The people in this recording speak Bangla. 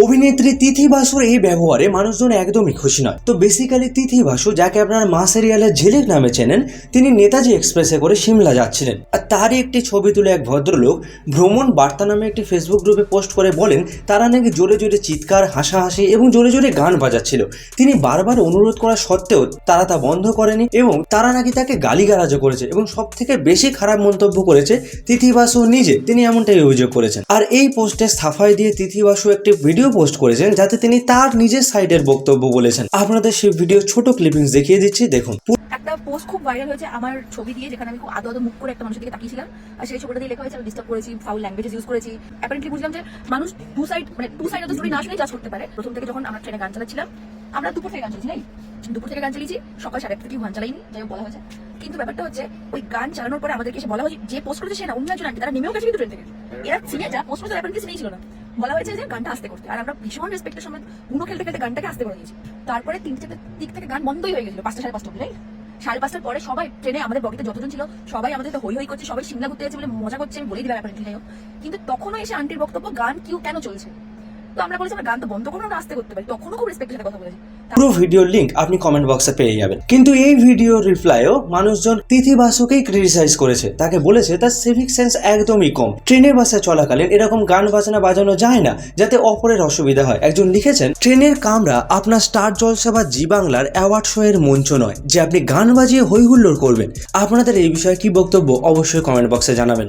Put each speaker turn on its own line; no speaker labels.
অভিনেত্রী তিথি বাসুর এই ব্যবহারে মানুষজন একদমই খুশি নয়। তো বেসিক্যালি তিথি বাসু, যাকে আপনারা মা সিরিয়ালের ঝিলিক নামে চেনেন, তিনি নেতাজি এক্সপ্রেসে করে সিমলা যাচ্ছিলেন। আর তারই একটি ছবি তুলে এক ভদ্রলোক ভ্রমণ বার্তা নামে একটি ফেসবুক গ্রুপে পোস্ট করে বলেন তারা নাকি জোরে জোরে চিৎকার, হাসাহাসি এবং জোরে জোরে গান বাজাচ্ছিল। তিনি বারবার অনুরোধ করা সত্ত্বেও তারা তা বন্ধ করেনি এবং তারা নাকি তাকে গালিগালাজও করেছে এবং সব থেকে বেশি খারাপ মন্তব্য করেছে তিথি বাসু নিজে। তিনি এমনটাই অভিযোগ করেছেন। আর এই পোস্টে সাফাই দিয়ে তিথি বাসু একটি ভিডিও পোস্ট করেছেন যাতে তিনি তার নিজের সাইডের বক্তব্য বলেছেন। আপনাদের সেই ভিডিও ছোট ক্লিপিংস দেখিয়ে দিচ্ছি, দেখুন।
একটা পোস্ট খুব ভাইরাল হয়েছে আমার ছবি দিয়ে, যেখানে আমি খুব আদো আদো মুখ করে একটা মানুষের দিকে তাকিয়েছিলাম, আর সেই ছবিটা দিয়ে লেখা হয়েছে আমি ডিস্টার্ব করেছি, ফাউল ল্যাঙ্গুয়েজ ইউজ করেছি। অ্যাপারেন্টলি বুঝলাম যে মানুষ two side of the story না শুনেই জাজ করতে পারে। প্রথম থেকে যখন আমরা ট্রেনে গান চালাচ্ছিলাম, আমরা দুপুর থেকে গান চালিয়েছি, দুপুর থেকে গান চালিয়েছি, সকাল 8:30 থেকে গান চালাইনি, যাই হোক বলা হয়েছে। কিন্তু ব্যাপারটা হচ্ছে ওই গান চালানোর পরে আমাদেরকে এসে বলা হয়েছে যে পোস্ট করেছে সে না, অন্য একজন আন্টি, তারা নেমেও গেছে কিন্তু ট্রেন থেকে। এরা সিনে যা পোস্ট করেছে অ্যাপারেন্টলি সিনেই ছিল না। বলা হয়েছে যে গানটা আস্তে করতে, আর আমরা ভীষণ রেসপেক্টের সময় গুনো খেলতে খেলতে গানটাকে আস্তে করে দিয়েছি। তারপরে 3টা দিক থেকে গান বন্ধই হয়ে গেছিল 5টা 5:30 অবধি, রাইট? 5:30 পরে সবাই ট্রেনে, আমাদের বগিতে যতজন ছিল সবাই আমাদের তো হই হই করছে, সবাই সিমলা ঘুরতে যাচ্ছে বলে মজা করছে, আমি বলেই দিলাম অ্যাপারেন্টলি। যাই হোক, কিন্তু তখনও এসে আন্টির বক্তব্য গান কেন চলছে। তো আমরা বলেছি আমরা গান তো বন্ধ করবো, আমরা আস্তে করতে পারি। তখনও খুব রেসপেক্টের সাথে কথা বলেছি।
পুরো ভিডিওর লিংক আপনি কমেন্ট বক্সে পেয়ে যাবেন। কিন্তু এই ভিডিওর রিপ্লাইও মানুষজন তিথি বাসুকেই ক্রিটিসাইজ করেছে। তাকে বলেছে তার সিভিক সেন্স একদমই কম। ট্রেনে বাসে চলাকালীন এরকম গান বাজনা বাজানো যায় না যাতে অপরের অসুবিধা হয়। একজন লিখেছেন, ট্রেনের কামরা আপনার স্টার জলসা বা জি বাংলার অ্যাওয়ার্ড শো এর মঞ্চ নয় যে আপনি গান বাজিয়ে হই হুল্লোড় করবেন। আপনাদের এই বিষয়ে কি বক্তব্য অবশ্যই কমেন্ট বক্সে জানাবেন।